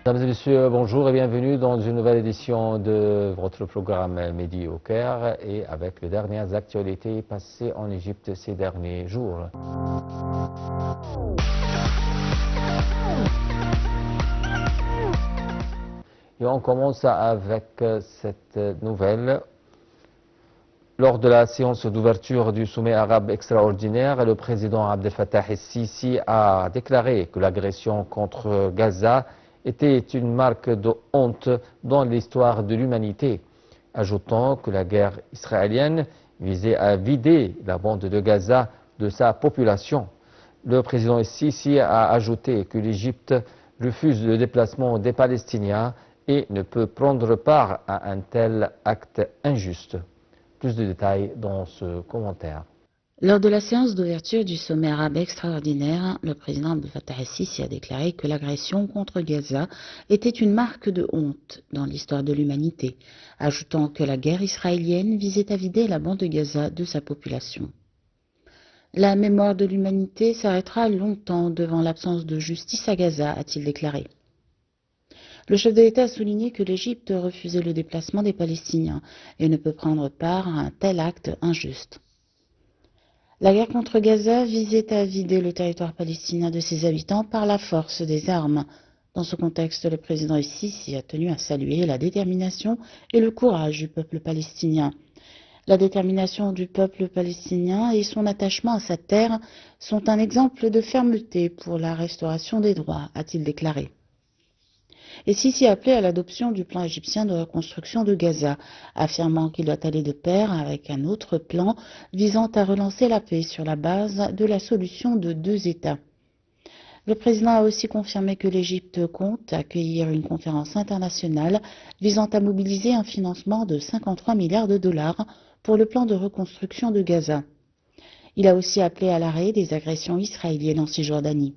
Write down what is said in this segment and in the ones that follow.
Mesdames et messieurs, bonjour et bienvenue dans une nouvelle édition de votre programme Midi au Caire et avec les dernières actualités passées en Égypte ces derniers jours. Et on commence avec cette nouvelle. Lors de la séance d'ouverture du sommet arabe extraordinaire, le président Abdel Fattah el-Sisi a déclaré que l'agression contre Gaza était une marque de honte dans l'histoire de l'humanité, ajoutant que la guerre israélienne visait à vider la bande de Gaza de sa population. Le président el-Sisi a ajouté que l'Égypte refuse le déplacement des Palestiniens et ne peut prendre part à un tel acte injuste. Plus de détails dans ce commentaire. Lors de la séance d'ouverture du sommet arabe extraordinaire, le président Abdel Fattah el-Sisi a déclaré que l'agression contre Gaza était une marque de honte dans l'histoire de l'humanité, ajoutant que la guerre israélienne visait à vider la bande de Gaza de sa population. La mémoire de l'humanité s'arrêtera longtemps devant l'absence de justice à Gaza, a-t-il déclaré. Le chef de l'État a souligné que l'Égypte refusait le déplacement des Palestiniens et ne peut prendre part à un tel acte injuste. La guerre contre Gaza visait à vider le territoire palestinien de ses habitants par la force des armes. Dans ce contexte, le président el-Sisi a tenu à saluer la détermination et le courage du peuple palestinien. La détermination du peuple palestinien et son attachement à sa terre sont un exemple de fermeté pour la restauration des droits, a-t-il déclaré. Et Sisi a appelé à l'adoption du plan égyptien de reconstruction de Gaza, affirmant qu'il doit aller de pair avec un autre plan visant à relancer la paix sur la base de la solution de deux États. Le président a aussi confirmé que l'Égypte compte accueillir une conférence internationale visant à mobiliser un financement de 53 milliards de dollars pour le plan de reconstruction de Gaza. Il a aussi appelé à l'arrêt des agressions israéliennes en Cisjordanie.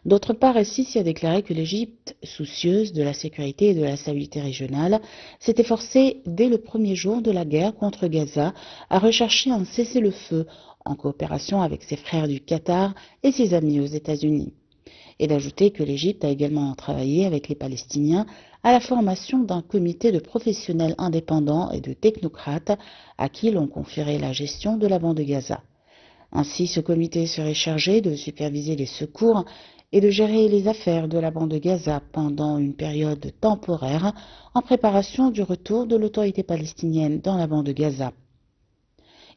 D'autre part, el-Sisi a déclaré que l'Égypte, soucieuse de la sécurité et de la stabilité régionale, s'est efforcée dès le premier jour de la guerre contre Gaza à rechercher un cessez-le-feu en coopération avec ses frères du Qatar et ses amis aux États-Unis, et d'ajouter que l'Égypte a également travaillé avec les Palestiniens à la formation d'un comité de professionnels indépendants et de technocrates à qui l'on confierait la gestion de la bande de Gaza. Ainsi, ce comité serait chargé de superviser les secours et de gérer les affaires de la bande de Gaza pendant une période temporaire en préparation du retour de l'autorité palestinienne dans la bande de Gaza.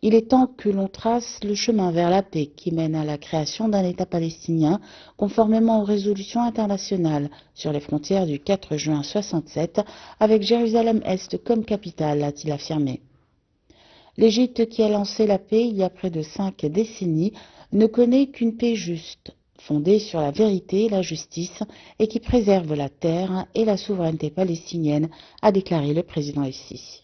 Il est temps que l'on trace le chemin vers la paix qui mène à la création d'un État palestinien conformément aux résolutions internationales sur les frontières du 4 juin 1967 avec Jérusalem-Est comme capitale, a-t-il affirmé. L'Égypte, qui a lancé la paix il y a près de 5 décennies, ne connaît qu'une paix juste, fondée sur la vérité et la justice, et qui préserve la terre et la souveraineté palestinienne, a déclaré le président el-Sisi.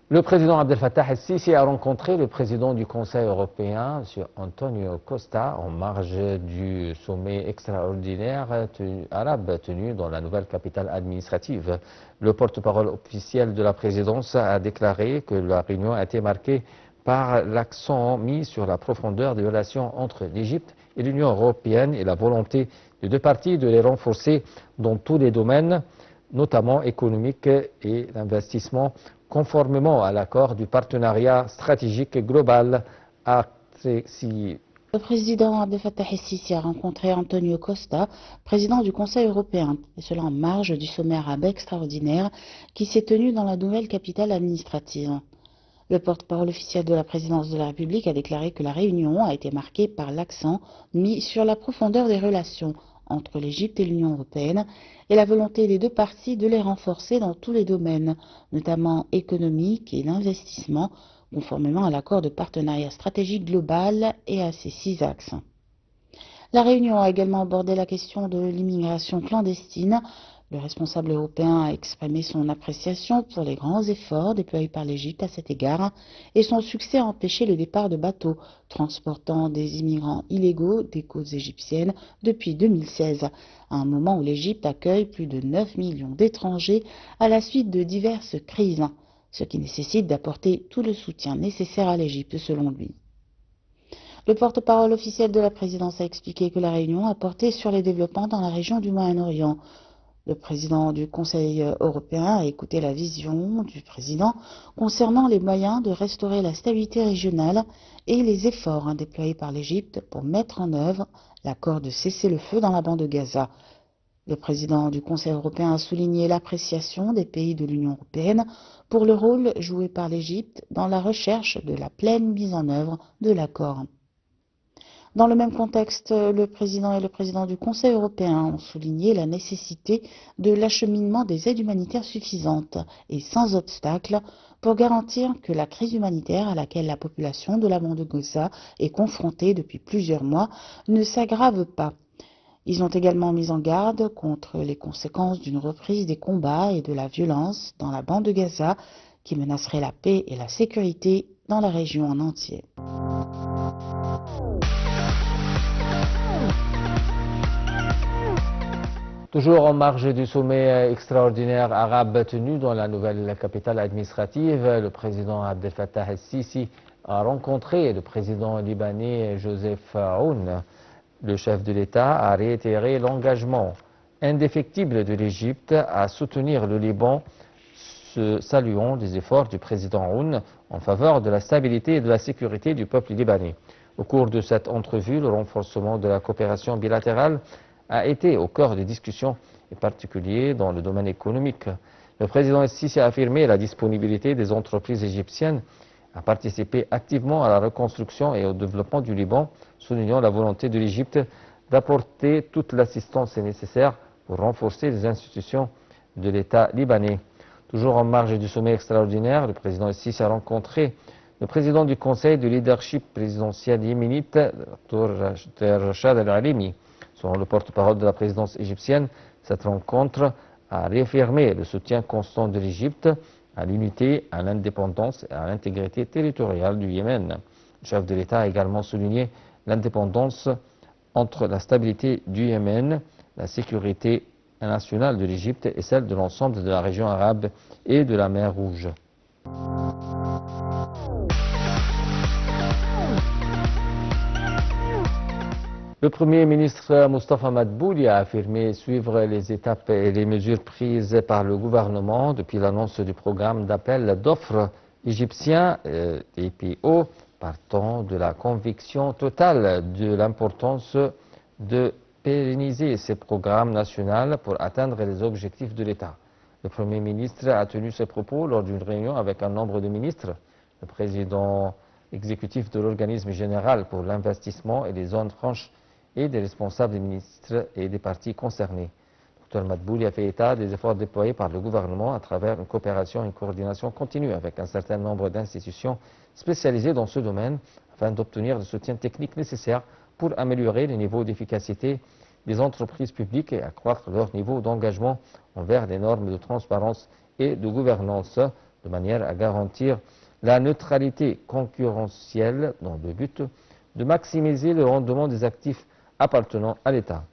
Le président Abdel Fattah el-Sisi a rencontré le président du Conseil européen, M. Antonio Costa, en marge du sommet extraordinaire arabe tenu dans la nouvelle capitale administrative. Le porte-parole officiel de la présidence a déclaré que la réunion a été marquée par l'accent mis sur la profondeur des relations entre l'Égypte et l'Union européenne et la volonté des deux parties de les renforcer dans tous les domaines, notamment économiques et d'investissement, conformément à l'accord du partenariat stratégique global signé. Le président Abdel Fattah el-Sisi a rencontré Antonio Costa, président du Conseil européen, et cela en marge du sommet arabe extraordinaire qui s'est tenu dans la nouvelle capitale administrative. Le porte-parole officiel de la présidence de la République a déclaré que la réunion a été marquée par l'accent mis sur la profondeur des relations entre l'Égypte et l'Union européenne et la volonté des deux parties de les renforcer dans tous les domaines, notamment économiques et d'investissement, conformément à l'accord de partenariat stratégique global et à ses 6 axes. La réunion a également abordé la question de l'immigration clandestine. Le responsable européen a exprimé son appréciation pour les grands efforts déployés par l'Égypte à cet égard et son succès à empêcher le départ de bateaux transportant des immigrants illégaux des côtes égyptiennes depuis 2016, à un moment où l'Égypte accueille plus de 9 millions d'étrangers à la suite de diverses crises, ce qui nécessite d'apporter tout le soutien nécessaire à l'Égypte selon lui. Le porte-parole officiel de la présidence a expliqué que la réunion a porté sur les développements dans la région du Moyen-Orient. Le président du Conseil européen a écouté la vision du président concernant les moyens de restaurer la stabilité régionale et les efforts déployés par l'Égypte pour mettre en œuvre l'accord de cessez-le-feu dans la bande de Gaza. Le président du Conseil européen a souligné l'appréciation des pays de l'Union européenne pour le rôle joué par l'Égypte dans la recherche de la pleine mise en œuvre de l'accord. Dans le même contexte, le président et le président du Conseil européen ont souligné la nécessité de l'acheminement des aides humanitaires suffisantes et sans obstacle pour garantir que la crise humanitaire à laquelle la population de la bande de Gaza est confrontée depuis plusieurs mois ne s'aggrave pas. Ils ont également mis en garde contre les conséquences d'une reprise des combats et de la violence dans la bande de Gaza qui menacerait la paix et la sécurité dans la région en entier. Toujours en marge du sommet extraordinaire arabe tenu dans la nouvelle capitale administrative, le président Abdel Fattah el-Sisi a rencontré le président libanais Joseph Aoun. Le chef de l'État a réitéré l'engagement indéfectible de l'Égypte à soutenir le Liban, saluant les efforts du président Aoun en faveur de la stabilité et de la sécurité du peuple libanais. Au cours de cette entrevue, le renforcement de la coopération bilatérale a été au cœur des discussions, en particulier dans le domaine économique. Le président el-Sisi a affirmé la disponibilité des entreprises égyptiennes à participer activement à la reconstruction et au développement du Liban, soulignant la volonté de l'Égypte d'apporter toute l'assistance nécessaire pour renforcer les institutions de l'État libanais. Toujours en marge du sommet extraordinaire, le président el-Sisi a rencontré le président du Conseil de leadership présidentiel yéménite, Dr Rachad al-Alimi. Selon le porte-parole de la présidence égyptienne, cette rencontre a réaffirmé le soutien constant de l'Égypte à l'unité, à l'indépendance et à l'intégrité territoriale du Yémen. Le chef de l'État a également souligné l'indépendance entre la stabilité du Yémen, la sécurité nationale de l'Égypte et celle de l'ensemble de la région arabe et de la mer Rouge. Le Premier ministre Moustapha Madbouli a affirmé suivre les étapes et les mesures prises par le gouvernement depuis l'annonce du programme d'appel d'offres égyptien, EPO, partant de la conviction totale de l'importance de pérenniser ces programmes nationaux pour atteindre les objectifs de l'État. Le Premier ministre a tenu ces propos lors d'une réunion avec un nombre de ministres, le président exécutif de l'organisme général pour l'investissement et les zones franches et des responsables des ministres et des partis concernés. Dr Madbouli a fait état des efforts déployés par le gouvernement à travers une coopération et une coordination continue avec un certain nombre d'institutions spécialisées dans ce domaine afin d'obtenir le soutien technique nécessaire pour améliorer le niveau d'efficacité des entreprises publiques et accroître leur niveau d'engagement envers les normes de transparence et de gouvernance de manière à garantir la neutralité concurrentielle dans le but de maximiser le rendement des actifs appartenant à l'État.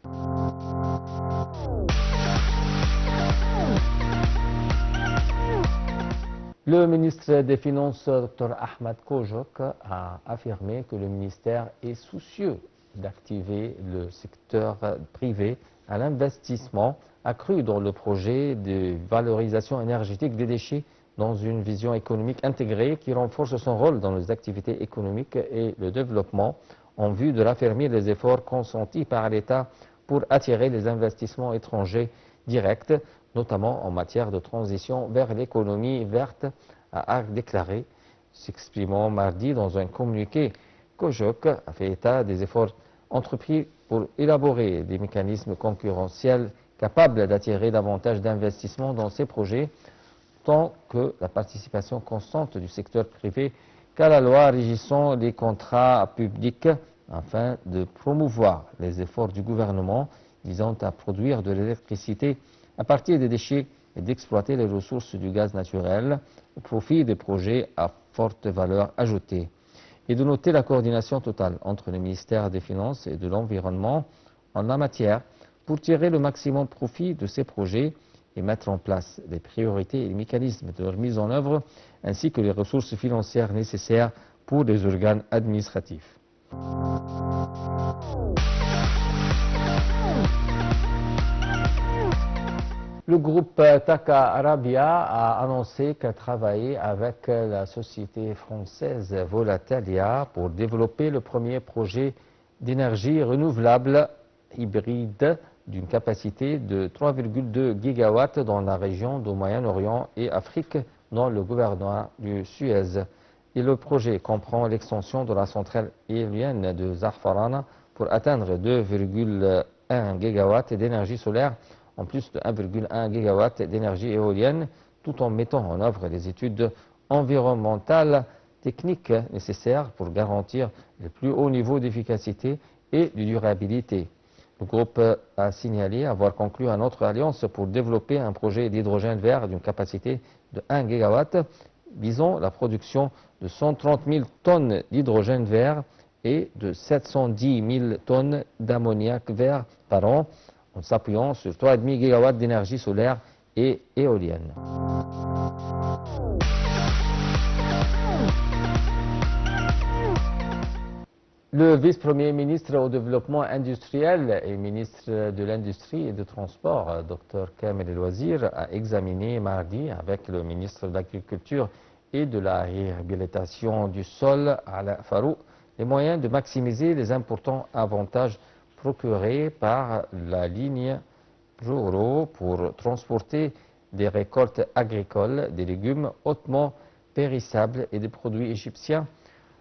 Le ministre des Finances, Dr Ahmed Kojok, a affirmé que le ministère est soucieux d'activer le secteur privé à l'investissement accru dans le projet de valorisation énergétique des déchets dans une vision économique intégrée qui renforce son rôle dans les activités économiques et le développement en vue de raffermir les efforts consentis par l'État pour attirer les investissements étrangers directs, notamment en matière de transition vers l'économie verte, a déclaré, s'exprimant mardi dans un communiqué. Kojok a fait état des efforts entrepris pour élaborer des mécanismes concurrentiels capables d'attirer davantage d'investissements dans ces projets, tant que la participation constante du secteur privé qu'à la loi régissant les contrats publics afin de promouvoir les efforts du gouvernement visant à produire de l'électricité à partir des déchets et d'exploiter les ressources du gaz naturel au profit des projets à forte valeur ajoutée. Et de noter la coordination totale entre le ministère des Finances et de l'Environnement en la matière pour tirer le maximum profit de ces projets et mettre en place les priorités et les mécanismes de leur mise en œuvre, ainsi que les ressources financières nécessaires pour les organes administratifs. Le groupe Taka Arabia a annoncé qu'elle travaillait avec la société française Volatalia pour développer le premier projet d'énergie renouvelable hybride d'une capacité de 3,2 gigawatts dans la région du Moyen-Orient et Afrique dans le gouvernorat du Suez. Et le projet comprend l'extension de la centrale éolienne de Zarfarana pour atteindre 2,1 gigawatts d'énergie solaire en plus de 1,1 gigawatt d'énergie éolienne, tout en mettant en œuvre les études environnementales techniques nécessaires pour garantir le plus haut niveau d'efficacité et de durabilité. Le groupe a signalé avoir conclu une autre alliance pour développer un projet d'hydrogène vert d'une capacité de 1 gigawatt, visant la production de 130 000 tonnes d'hydrogène vert et de 710 000 tonnes d'ammoniac vert par an, en s'appuyant sur 3,5 gigawatts d'énergie solaire et éolienne. Le vice-premier ministre au développement industriel et ministre de l'Industrie et du Transport, Dr Kamel El-Wazir, a examiné mardi avec le ministre de l'Agriculture et de la réhabilitation du sol, Ala Farouk, les moyens de maximiser les importants avantages procurés par la ligne Roro pour transporter des récoltes agricoles, des légumes hautement périssables et des produits égyptiens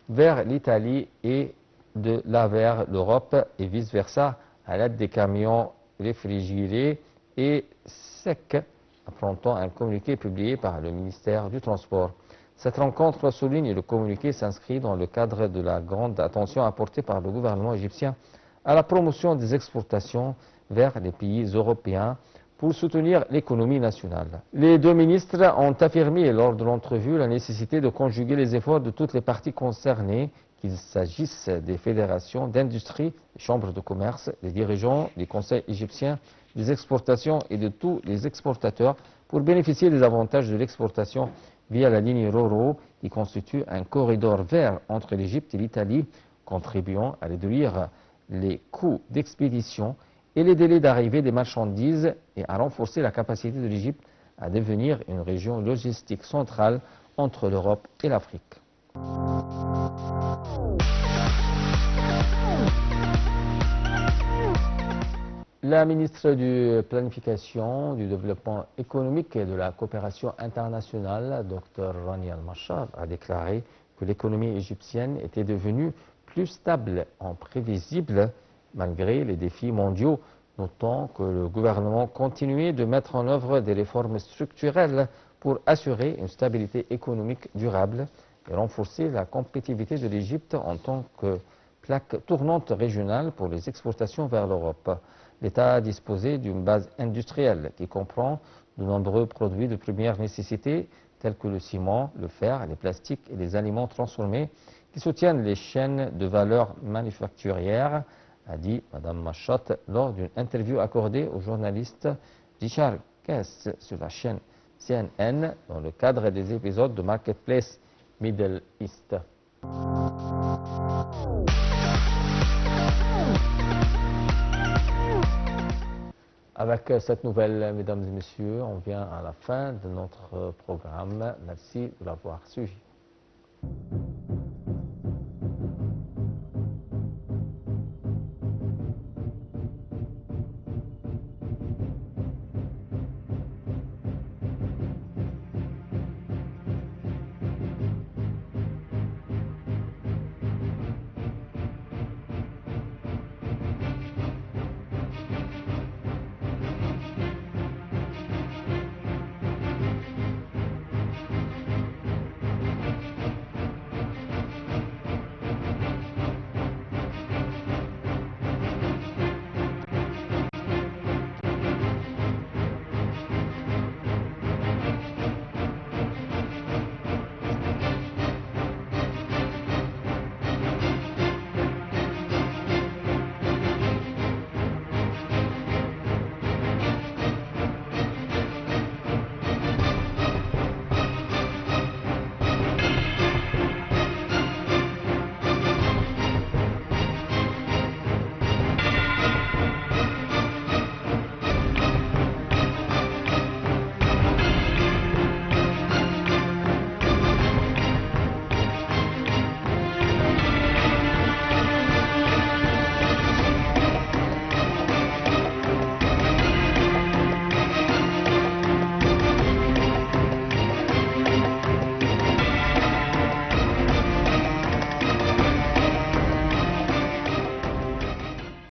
vers l'Italie et de là vers l'Europe et vice-versa à l'aide des camions réfrigérés et secs, affrontant un communiqué publié par le ministère du Transport. Cette rencontre, souligne le communiqué, s'inscrit dans le cadre de la grande attention apportée par le gouvernement égyptien à la promotion des exportations vers les pays européens pour soutenir l'économie nationale. Les deux ministres ont affirmé lors de l'entrevue la nécessité de conjuguer les efforts de toutes les parties concernées, qu'il s'agisse des fédérations d'industrie, des chambres de commerce, des dirigeants, des conseils égyptiens, des exportations et de tous les exportateurs pour bénéficier des avantages de l'exportation via la ligne Roro qui constitue un corridor vert entre l'Égypte et l'Italie, contribuant à réduire les coûts d'expédition et les délais d'arrivée des marchandises et à renforcer la capacité de l'Égypte à devenir une région logistique centrale entre l'Europe et l'Afrique. La ministre de Planification, du Développement économique et de la coopération internationale, Dr Rania Al-Machar, a déclaré que l'économie égyptienne était devenue plus stable et prévisible malgré les défis mondiaux, notant que le gouvernement continuait de mettre en œuvre des réformes structurelles pour assurer une stabilité économique durable et renforcer la compétitivité de l'Égypte en tant que plaque tournante régionale pour les exportations vers l'Europe. L'État disposait d'une base industrielle qui comprend de nombreux produits de première nécessité tels que le ciment, le fer, les plastiques et les aliments transformés qui soutiennent les chaînes de valeur manufacturière, a dit Mme Machot lors d'une interview accordée au journaliste Richard Kess sur la chaîne CNN dans le cadre des épisodes de Marketplace Middle East. Avec cette nouvelle, mesdames et messieurs, on vient à la fin de notre programme. Merci de l'avoir suivi.